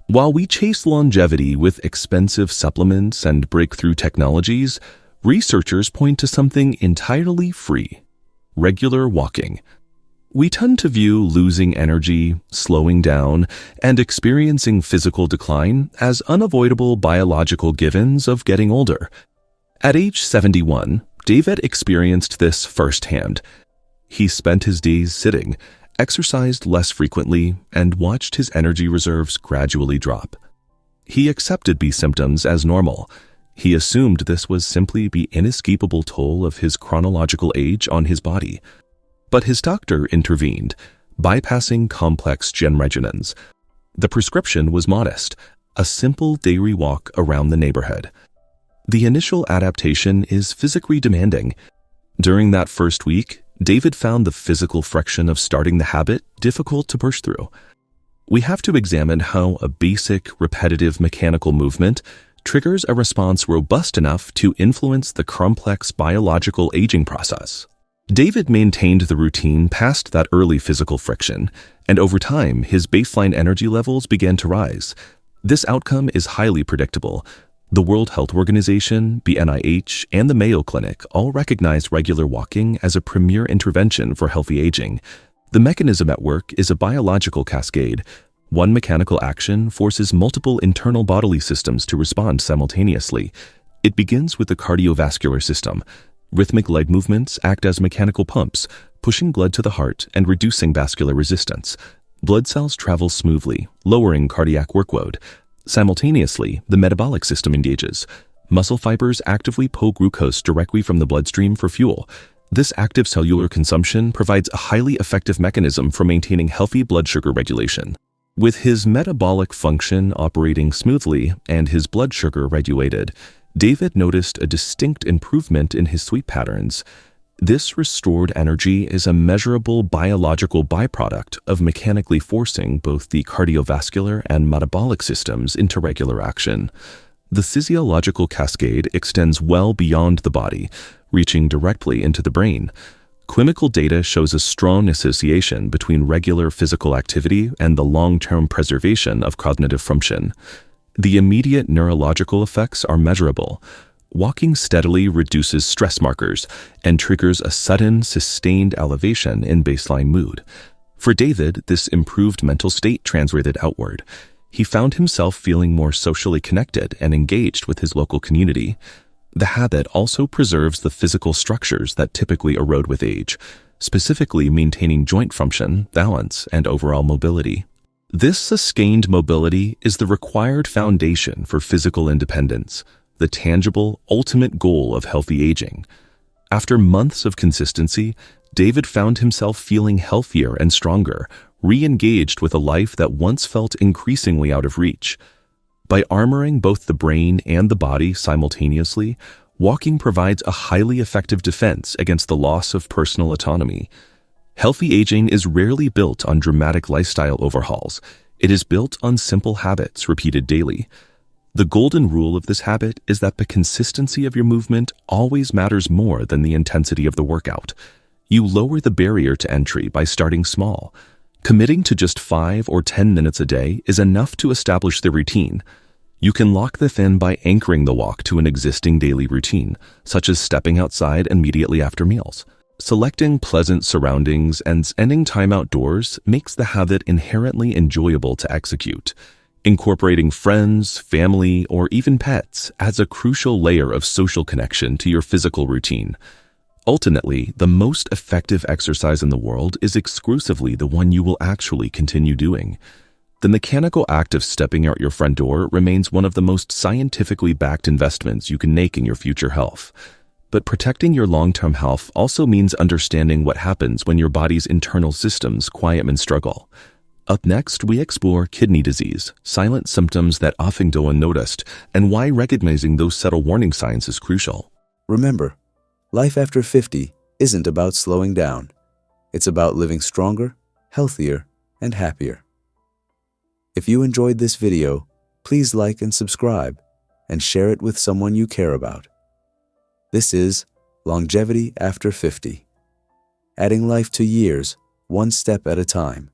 While we chase longevity with expensive supplements and breakthrough technologies, researchers point to something entirely free: regular walking. We tend to view losing energy, slowing down, and experiencing physical decline as unavoidable biological givens of getting older. At age 71, David experienced this firsthand. He spent his days sitting, exercised less frequently, and watched his energy reserves gradually drop. He accepted these symptoms as normal. He assumed this was simply the inescapable toll of his chronological age on his body. But his doctor intervened, bypassing complex gen regimens. The prescription was modest: a simple daily walk around the neighborhood. The initial adaptation is physically demanding. During that first week, David found the physical friction of starting the habit difficult to push through. We have to examine how a basic, repetitive mechanical movement triggers a response robust enough to influence the complex biological aging process. David maintained the routine past that early physical friction, and over time, his baseline energy levels began to rise. This outcome is highly predictable. The World Health Organization, the NIH, and the Mayo Clinic all recognize regular walking as a premier intervention for healthy aging. The mechanism at work is a biological cascade. One mechanical action forces multiple internal bodily systems to respond simultaneously. It begins with the cardiovascular system. Rhythmic leg movements act as mechanical pumps, pushing blood to the heart and reducing vascular resistance. Blood cells travel smoothly, lowering cardiac workload. Simultaneously, the metabolic system engages. Muscle fibers actively pull glucose directly from the bloodstream for fuel. This active cellular consumption provides a highly effective mechanism for maintaining healthy blood sugar regulation. With his metabolic function operating smoothly and his blood sugar regulated, David noticed a distinct improvement in his sleep patterns. This restored energy is a measurable biological byproduct of mechanically forcing both the cardiovascular and metabolic systems into regular action. The physiological cascade extends well beyond the body, reaching directly into the brain. Clinical data shows a strong association between regular physical activity and the long-term preservation of cognitive function. The immediate neurological effects are measurable. Walking steadily reduces stress markers and triggers a sudden, sustained elevation in baseline mood. For David, this improved mental state translated outward. He found himself feeling more socially connected and engaged with his local community. The habit also preserves the physical structures that typically erode with age, specifically maintaining joint function, balance, and overall mobility. This sustained mobility is the required foundation for physical independence, the tangible, ultimate goal of healthy aging. After months of consistency, David found himself feeling healthier and stronger, re-engaged with a life that once felt increasingly out of reach. By armoring both the brain and the body simultaneously, walking provides a highly effective defense against the loss of personal autonomy. Healthy aging is rarely built on dramatic lifestyle overhauls. It is built on simple habits repeated daily. The golden rule of this habit is that the consistency of your movement always matters more than the intensity of the workout. You lower the barrier to entry by starting small. Committing to just 5 or 10 minutes a day is enough to establish the routine. You can lock this in by anchoring the walk to an existing daily routine, such as stepping outside immediately after meals. Selecting pleasant surroundings and spending time outdoors makes the habit inherently enjoyable to execute. Incorporating friends, family, or even pets adds a crucial layer of social connection to your physical routine. Ultimately, the most effective exercise in the world is exclusively the one you will actually continue doing. The mechanical act of stepping out your front door remains one of the most scientifically backed investments you can make in your future health. But protecting your long-term health also means understanding what happens when your body's internal systems quiet and struggle. Up next, we explore kidney disease, silent symptoms that often go unnoticed, and why recognizing those subtle warning signs is crucial. Remember, life after 50 isn't about slowing down. It's about living stronger, healthier, and happier. If you enjoyed this video, please like and subscribe, and share it with someone you care about. This is Longevity After 50, adding life to years, one step at a time.